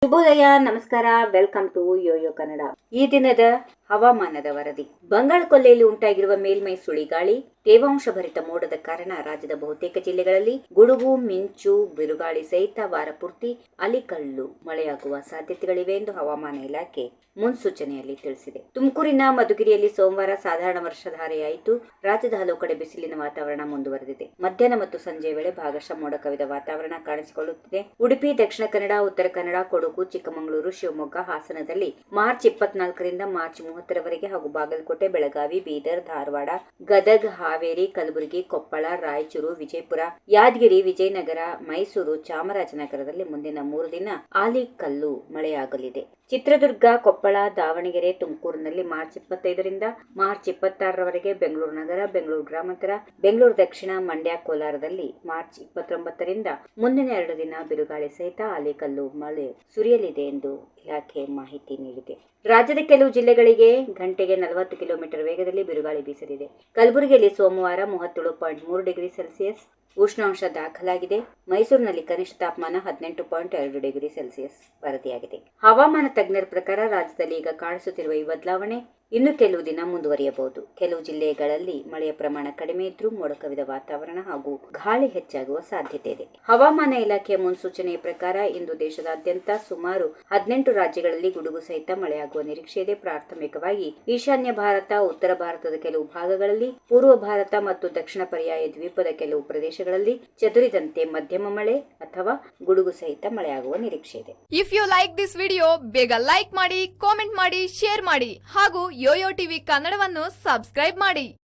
ಶುಭೋದಯ, ನಮಸ್ಕಾರ, welcome to Yoyo Kannada. ಈ ದಿನದ ಹವಾಮಾನದ ವರದಿ. ಬಂಗಾಳ ಕೊಲ್ಲಿಯಲ್ಲಿ ಉಂಟಾಗಿರುವ ಮೇಲ್ಮೈ ಸುಳಿಗಾಳಿ, ತೇವಾಂಶ ಭರಿತ ಮೋಡದ ಕಾರಣ ರಾಜ್ಯದ ಬಹುತೇಕ ಜಿಲ್ಲೆಗಳಲ್ಲಿ ಗುಡುಗು, ಮಿಂಚು, ಬಿರುಗಾಳಿ ಸಹಿತ ವಾರ ಪೂರ್ತಿ ಅಲಿಕಲ್ಲು ಮಳೆಯಾಗುವ ಸಾಧ್ಯತೆಗಳಿವೆ ಎಂದು ಹವಾಮಾನ ಇಲಾಖೆ ಮುನ್ಸೂಚನೆಯಲ್ಲಿ ತಿಳಿಸಿದೆ. ತುಮಕೂರಿನ ಮಧುಗಿರಿಯಲ್ಲಿ ಸೋಮವಾರ ಸಾಧಾರಣ ವರ್ಷಧಾರೆಯಾಯಿತು. ರಾಜ್ಯದ ಹಲವು ಕಡೆ ಬಿಸಿಲಿನ ವಾತಾವರಣ ಮುಂದುವರೆದಿದೆ. ಮಧ್ಯಾಹ್ನ ಮತ್ತು ಸಂಜೆಯ ವೇಳೆ ಭಾಗಶಃ ಮೋಡ ಕವಿದ ವಾತಾವರಣ ಕಾಣಿಸಿಕೊಳ್ಳುತ್ತಿದೆ. ಉಡುಪಿ, ದಕ್ಷಿಣ ಕನ್ನಡ, ಉತ್ತರ ಕನ್ನಡ, ಕೊಡಗು, ಚಿಕ್ಕಮಗಳೂರು, ಶಿವಮೊಗ್ಗ, ಹಾಸನದಲ್ಲಿ ಮಾರ್ಚ್ 24ರಿಂದ ಮಾರ್ಚ್ 30ರವರೆಗೆ ಹಾಗೂ ಬಾಗಲಕೋಟೆ, ಬೆಳಗಾವಿ, ಬೀದರ್, ಧಾರವಾಡ, ಗದಗ, ಹಾವೇರಿ, ಕಲಬುರಗಿ, ಕೊಪ್ಪಳ, ರಾಯಚೂರು, ವಿಜಯಪುರ, ಯಾದಗಿರಿ, ವಿಜಯನಗರ, ಮೈಸೂರು, ಚಾಮರಾಜನಗರದಲ್ಲಿ ಮುಂದಿನ 3 ದಿನ ಆಲಿಕಲ್ಲು ಮಳೆಯಾಗಲಿದೆ. ಚಿತ್ರದುರ್ಗ, ಕೊಪ್ಪಳ, ದಾವಣಗೆರೆ, ತುಮಕೂರಿನಲ್ಲಿ ಮಾರ್ಚ್ 25ರಿಂದ ಮಾರ್ಚ್ 26ರವರೆಗೆ, ಬೆಂಗಳೂರು ನಗರ, ಬೆಂಗಳೂರು ಗ್ರಾಮಾಂತರ, ಬೆಂಗಳೂರು ದಕ್ಷಿಣ, ಮಂಡ್ಯ, ಕೋಲಾರದಲ್ಲಿ ಮಾರ್ಚ್ 29ರಿಂದ ಮುಂದಿನ 2 ದಿನ ಬಿರುಗಾಳಿ ಸಹಿತ ಆಲಿಕಲ್ಲು ಮಳೆ ಸುರಿಯಲಿದೆ ಎಂದು ಇಲಾಖೆ ಮಾಹಿತಿ ನೀಡಿದೆ. ರಾಜ್ಯದ ಕೆಲವು ಜಿಲ್ಲೆಗಳಿಗೆ ಗಂಟೆಗೆ 40 ಕಿಲೋಮೀಟರ್ ವೇಗದಲ್ಲಿ ಬಿರುಗಾಳಿ ಬೀಸಲಿದೆ. ಕಲಬುರಗಿಯಲ್ಲಿ ಸೋಮವಾರ 37.3 ಡಿಗ್ರಿ ಸೆಲ್ಸಿಯಸ್ ಉಷ್ಣಾಂಶ ದಾಖಲಾಗಿದೆ. ಮೈಸೂರಿನಲ್ಲಿ ಕನಿಷ್ಠ ತಾಪಮಾನ 18.2 ಡಿಗ್ರಿ ಸೆಲ್ಸಿಯಸ್ ವರದಿಯಾಗಿದೆ. ಹವಾಮಾನ ತಜ್ಞರ ಪ್ರಕಾರ ರಾಜ್ಯದಲ್ಲಿ ಈಗ ಕಾಣಿಸುತ್ತಿರುವ ಈ ಬದಲಾವಣೆ ಇನ್ನು ಕೆಲವು ದಿನ ಮುಂದುವರಿಯಬಹುದು. ಕೆಲವು ಜಿಲ್ಲೆಗಳಲ್ಲಿ ಮಳೆಯ ಪ್ರಮಾಣ ಕಡಿಮೆ ಇದ್ರೂ ಮೋಡ ಕವಿದ ವಾತಾವರಣ ಹಾಗೂ ಗಾಳಿ ಹೆಚ್ಚಾಗುವ ಸಾಧ್ಯತೆ ಇದೆ. ಹವಾಮಾನ ಇಲಾಖೆಯ ಮುನ್ಸೂಚನೆಯ ಪ್ರಕಾರ ಇಂದು ದೇಶದಾದ್ಯಂತ ಸುಮಾರು 18 ರಾಜ್ಯಗಳಲ್ಲಿ ಗುಡುಗು ಸಹಿತ ಮಳೆಯಾಗುವ ನಿರೀಕ್ಷೆ ಇದೆ. ಪ್ರಾಥಮಿಕವಾಗಿ ಈಶಾನ್ಯ ಭಾರತ, ಉತ್ತರ ಭಾರತದ ಕೆಲವು ಭಾಗಗಳಲ್ಲಿ, ಪೂರ್ವ ಭಾರತ ಮತ್ತು ದಕ್ಷಿಣ ಪರ್ಯಾಯ ದ್ವೀಪದ ಕೆಲವು ಪ್ರದೇಶಗಳಲ್ಲಿ ಚದುರಿದಂತೆ ಮಧ್ಯಮ ಮಳೆ ಅಥವಾ ಗುಡುಗು ಸಹಿತ ಮಳೆಯಾಗುವ ನಿರೀಕ್ಷೆ ಇದೆ. If you like this video, ಬೇಗ ಲೈಕ್ ಮಾಡಿ, ಕಾಮೆಂಟ್ ಮಾಡಿ, ಶೇರ್ ಮಾಡಿ ಹಾಗೂ ಯೋಯೋ ಟಿವಿ ಕನ್ನಡವನ್ನು ಸಬ್ಸ್ಕ್ರೈಬ್ ಮಾಡಿ.